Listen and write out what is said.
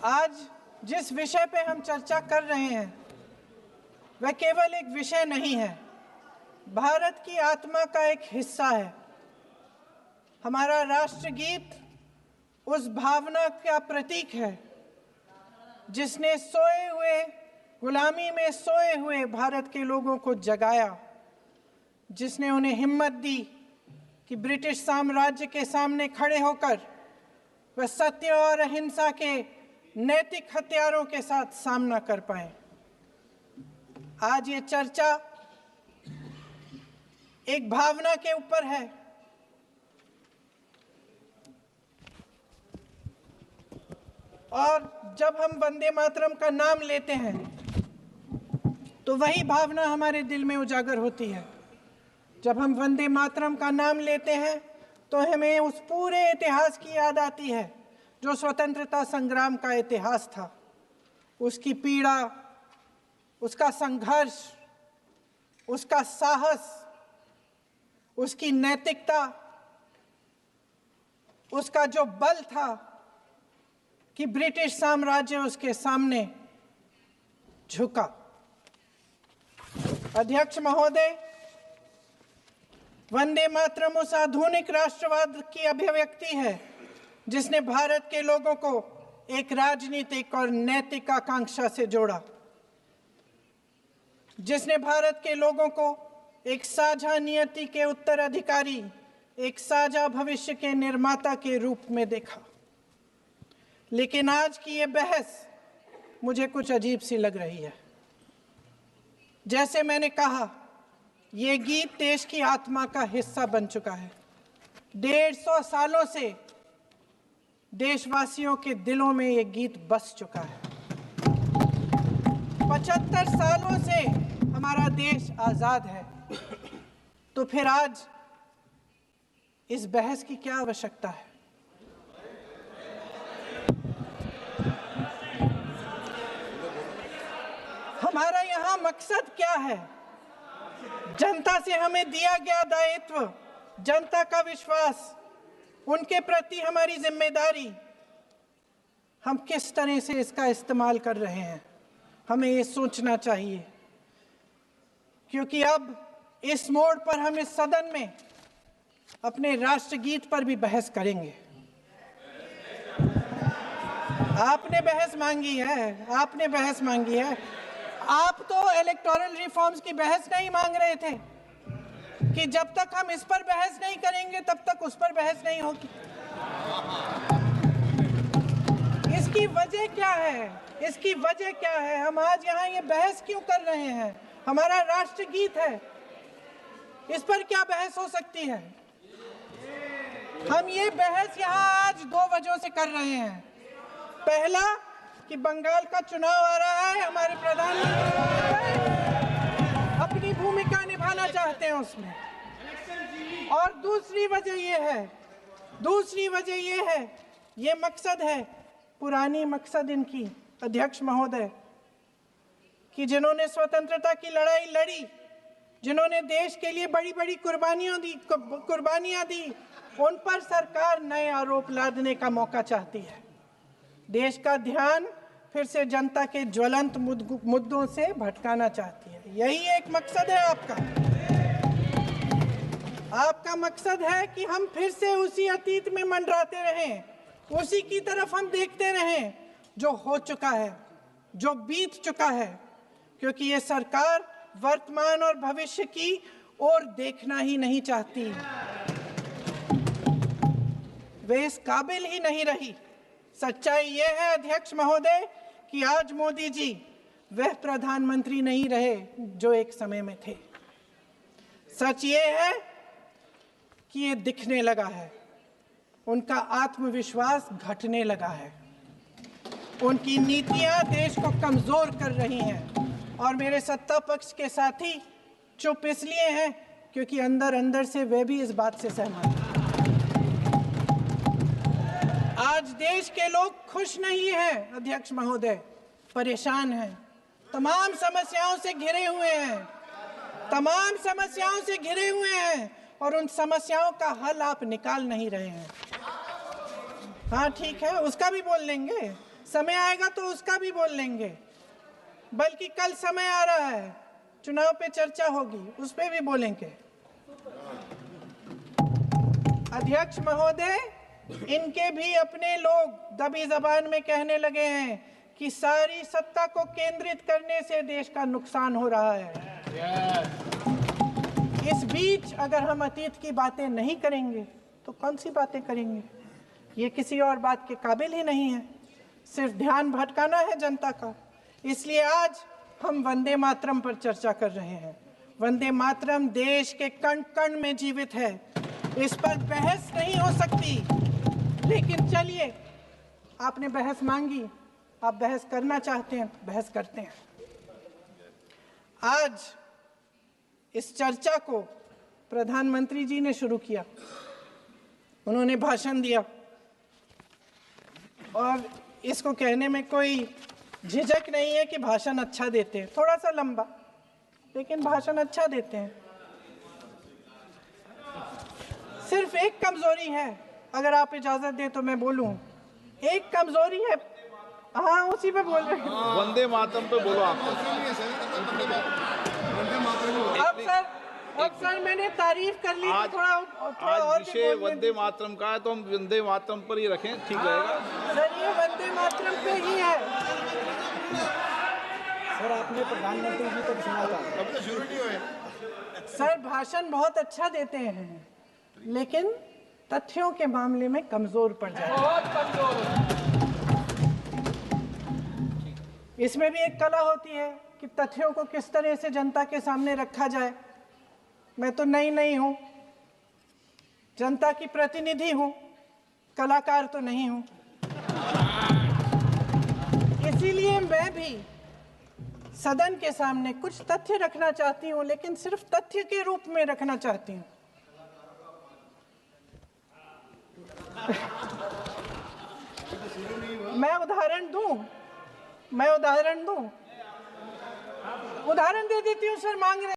आज जिस विषय पे हम चर्चा कर रहे हैं वह केवल एक विषय नहीं है, भारत की आत्मा का एक हिस्सा है। हमारा राष्ट्रगीत उस भावना का प्रतीक है जिसने सोए हुए, गुलामी में सोए हुए भारत के लोगों को जगाया, जिसने उन्हें हिम्मत दी कि ब्रिटिश साम्राज्य के सामने खड़े होकर वह सत्य और अहिंसा के नैतिक हथियारों के साथ सामना कर पाए। आज ये चर्चा एक भावना के ऊपर है। और जब हम वंदे मातरम का नाम लेते हैं तो वही भावना हमारे दिल में उजागर होती है। जब हम वंदे मातरम का नाम लेते हैं तो हमें उस पूरे इतिहास की याद आती है जो स्वतंत्रता संग्राम का इतिहास था, उसकी पीड़ा, उसका संघर्ष, उसका साहस, उसकी नैतिकता, उसका जो बल था कि ब्रिटिश साम्राज्य उसके सामने झुका। अध्यक्ष महोदय, वंदे मातरम उस आधुनिक राष्ट्रवाद की अभिव्यक्ति है जिसने भारत के लोगों को एक राजनीतिक और नैतिक आकांक्षा से जोड़ा, जिसने भारत के लोगों को एक साझा नियति के उत्तराधिकारी, एक साझा भविष्य के निर्माता के रूप में देखा। लेकिन आज की ये बहस मुझे कुछ अजीब सी लग रही है। जैसे मैंने कहा, ये गीत देश की आत्मा का हिस्सा बन चुका है। 150 सालों से देशवासियों के दिलों में ये गीत बस चुका है। 75 सालों से हमारा देश आजाद है, तो फिर आज इस बहस की क्या आवश्यकता है? हमारा यहाँ मकसद क्या है? जनता से हमें दिया गया दायित्व, जनता का विश्वास, उनके प्रति हमारी जिम्मेदारी, हम किस तरह से इसका इस्तेमाल कर रहे हैं, हमें ये सोचना चाहिए। क्योंकि अब इस मोड़ पर हम इस सदन में अपने राष्ट्रगीत पर भी बहस करेंगे। आपने बहस मांगी है, आपने बहस मांगी है। आप तो इलेक्टोरल रिफॉर्म्स की बहस नहीं मांग रहे थे कि जब तक हम इस पर बहस नहीं करेंगे तब तक उस पर बहस नहीं होगी। इसकी वजह क्या है? इसकी वजह क्या है? हम आज यहाँ ये बहस क्यों कर रहे हैं? हमारा राष्ट्रगीत है, इस पर क्या बहस हो सकती है? हम ये बहस यहाँ आज 2 वजहों से कर रहे हैं। पहला कि बंगाल का चुनाव आ रहा है, हमारे प्रधानमंत्री अपनी भूमिका निभाना चाहते हैं उसमें। और दूसरी वजह ये है, ये मकसद है, पुरानी मकसद इनकी, अध्यक्ष महोदय, कि जिन्होंने स्वतंत्रता की लड़ाई लड़ी, जिन्होंने देश के लिए बड़ी बड़ी कुर्बानियां दी, उन पर सरकार नए आरोप लादने का मौका चाहती है। देश का ध्यान फिर से जनता के ज्वलंत मुद्दों से भटकाना चाहती है। यही एक मकसद है आपका। आपका मकसद है कि हम फिर से उसी अतीत में मंडराते रहें, उसी की तरफ हम देखते रहें जो हो चुका है, जो बीत चुका है। क्योंकि ये सरकार वर्तमान और भविष्य की ओर देखना ही नहीं चाहती, वे इस काबिल ही नहीं रही। सच्चाई ये है अध्यक्ष महोदय कि आज मोदी जी वह प्रधानमंत्री नहीं रहे जो एक समय में थे। सच ये है कि ये दिखने लगा है, उनका आत्मविश्वास घटने लगा है, उनकी नीतियां देश को कमजोर कर रही हैं। और मेरे सत्ता पक्ष के साथी चुप इसलिए हैं क्योंकि अंदर अंदर से वे भी इस बात से सहमत हैं। आज देश के लोग खुश नहीं हैं अध्यक्ष महोदय, परेशान हैं, तमाम समस्याओं से घिरे हुए हैं, तमाम समस्याओं से घिरे हुए हैं, और उन समस्याओं का हल आप निकाल नहीं रहे हैं। हाँ ठीक है, उसका भी बोल लेंगे, समय आएगा तो उसका भी बोल लेंगे, बल्कि कल समय आ रहा है, चुनाव पे चर्चा होगी, उस पे भी बोलेंगे। अध्यक्ष महोदय, इनके भी अपने लोग दबी जबान में कहने लगे हैं कि सारी सत्ता को केंद्रित करने से देश का नुकसान हो रहा है। इस बीच अगर हम अतीत की बातें नहीं करेंगे तो कौन सी बातें करेंगे? ये किसी और बात के काबिल ही नहीं है, सिर्फ ध्यान भटकाना है जनता का। इसलिए आज हम वंदे मातरम पर चर्चा कर रहे हैं। वंदे मातरम देश के कण कण में जीवित है, इस पर बहस नहीं हो सकती। लेकिन चलिए, आपने बहस मांगी, आप बहस करना चाहते हैं, बहस करते हैं। आज इस चर्चा को प्रधानमंत्री जी ने शुरू किया, उन्होंने भाषण दिया और इसको कहने में कोई झिझक नहीं है कि भाषण अच्छा देते हैं, थोड़ा सा लंबा, लेकिन भाषण अच्छा देते हैं। सिर्फ एक कमजोरी है, अगर आप इजाजत दें तो मैं बोलूं, एक कमजोरी है। हाँ, उसी पे बोल रहे हैं, वंदे मातरम पे बोलो आप। अब सर मैंने तारीफ कर ली, थोड़ा आज विषय वंदे मातरम का है तो हम वंदे मातरम पर ही रखें, ठीक रहेगा। सर ये वंदे मातरम पे ही है। सर आपने प्रधानमंत्री जी को सुना था, अब तो शुरू नहीं हुए। सर भाषण बहुत अच्छा देते हैं, लेकिन तथ्यों के मामले में कमजोर पड़ जाते हैं, बहुत कमजोर। इसमें भी एक कला होती है कि तथ्यों को किस तरह से जनता के सामने रखा जाए। मैं तो नहीं हूं, जनता की प्रतिनिधि हूं, कलाकार तो नहीं हूं। इसीलिए मैं भी सदन के सामने कुछ तथ्य रखना चाहती हूं, लेकिन सिर्फ तथ्य के रूप में रखना चाहती हूं। मैं उदाहरण दूं, उदाहरण दे देती हूं। सर मांग रहे